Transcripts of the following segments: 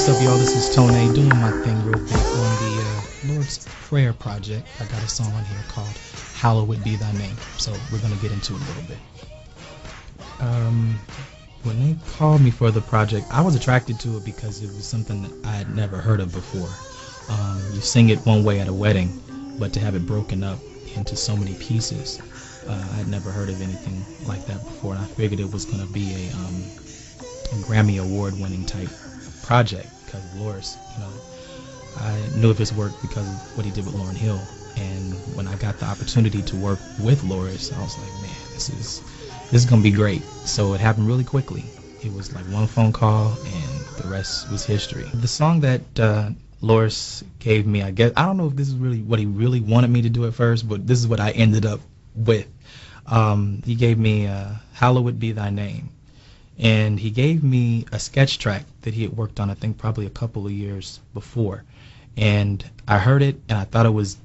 What's up, y'all? This is Tone doing my thing real quick on the Lord's Prayer Project. I got a song on here called Hallowed Be Thy Name. So we're going to get into it a little bit. When they called me for the project, I was attracted to it because it was something that I had never heard of before. You sing it one way at a wedding, but to have it broken up into so many pieces, I had never heard of anything like that before, and I figured it was going to be a Grammy Award-winning type project because of Loris. I knew of his work because of what he did with Lauryn Hill, and when I got the opportunity to work with Loris, I was like, man, this is gonna be great. So it happened really quickly. It was like one phone call, and the rest was history. The song that Loris gave me, I don't know if this is really what he really wanted me to do at first, but this is what I ended up with. He gave me Hallowed Be Thy Name. And he gave me a sketch track that he had worked on, I think probably a couple of years before. And I heard it and I thought it was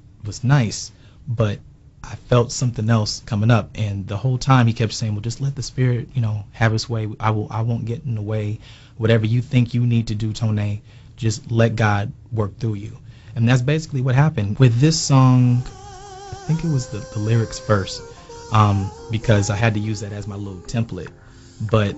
nice, but I felt something else coming up. And the whole time he kept saying, well, just let the Spirit, have his way. I won't get in the way. Whatever you think you need to do, Tone, just let God work through you. And that's basically what happened. With this song, I think it was the lyrics first, because I had to use that as my little template. But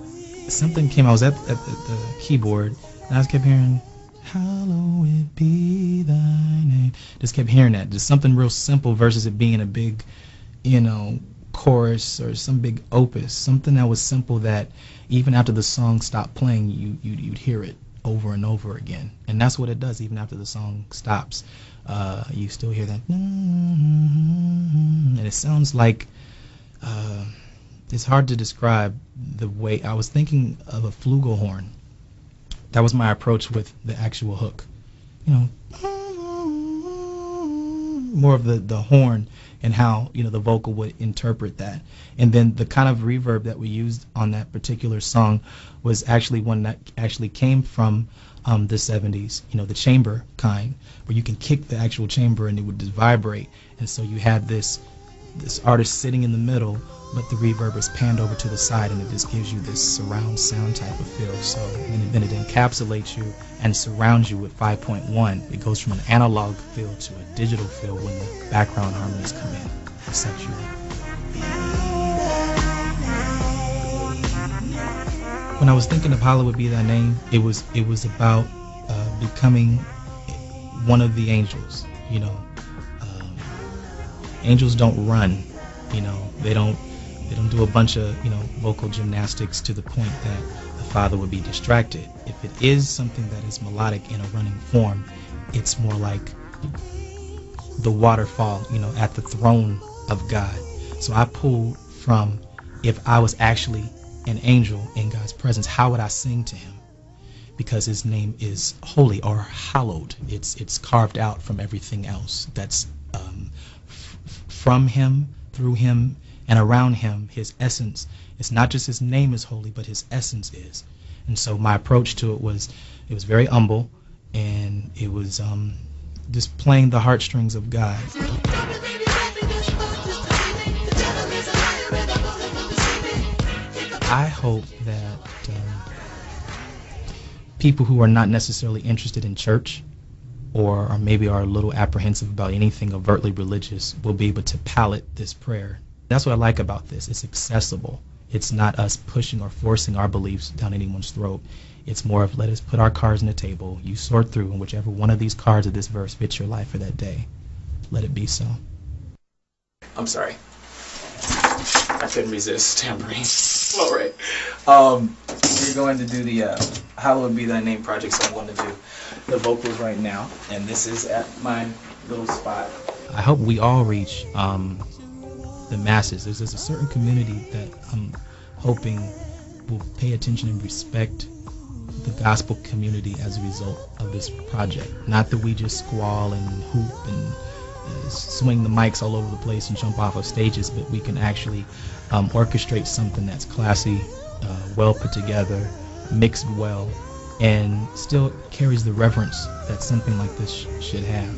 something came, I was at the keyboard, and I just kept hearing, hallowed be thy name. Just kept hearing that. Just something real simple versus it being a big, chorus or some big opus. Something that was simple that even after the song stopped playing, you'd hear it over and over again. And that's what it does. Even after the song stops, you still hear that. And it sounds like, it's hard to describe the way. I was thinking of a flugelhorn. That was my approach with the actual hook. More of the horn and how, the vocal would interpret that. And then the kind of reverb that we used on that particular song was actually one that actually came from the 70s, the chamber kind, where you can kick the actual chamber and it would just vibrate. And so you had this artist sitting in the middle, but the reverb is panned over to the side, and it just gives you this surround sound type of feel. So then it encapsulates you and surrounds you with 5.1. It goes from an analog feel to a digital feel when the background harmonies come in. It sets you up. When I was thinking of Hallowed Be Thy Name, it was about becoming one of the angels. Angels don't run. They don't do a bunch of vocal gymnastics to the point that the Father would be distracted. If it is something that is melodic in a running form, it's more like the waterfall, at the throne of God. So I pulled from, if I was actually an angel in God's presence, how would I sing to him? Because his name is holy or hallowed. It's carved out from everything else. That's from him, through him, and around him. His essence, it's not just his name is holy, but his essence is. And so my approach to it was very humble, and it was just playing the heartstrings of God. I hope that people who are not necessarily interested in church, or maybe are a little apprehensive about anything overtly religious, will be able to palate this prayer. That's what I like about this. It's accessible. It's not us pushing or forcing our beliefs down anyone's throat. It's more of, let us put our cards on the table. You sort through, and whichever one of these cards of this verse fits your life for that day, let it be so. I'm sorry. I couldn't resist tambourine. All right. We're going to do the Hallowed Be Thy Name project, so I'm going to do the vocals right now, and this is at my little spot. I hope we all reach the masses. There's a certain community that I'm hoping will pay attention and respect the gospel community as a result of this project. Not that we just squall and hoop and swing the mics all over the place and jump off of stages, but we can actually orchestrate something that's classy, well put together, mixed well, and still carries the reverence that something like this should have.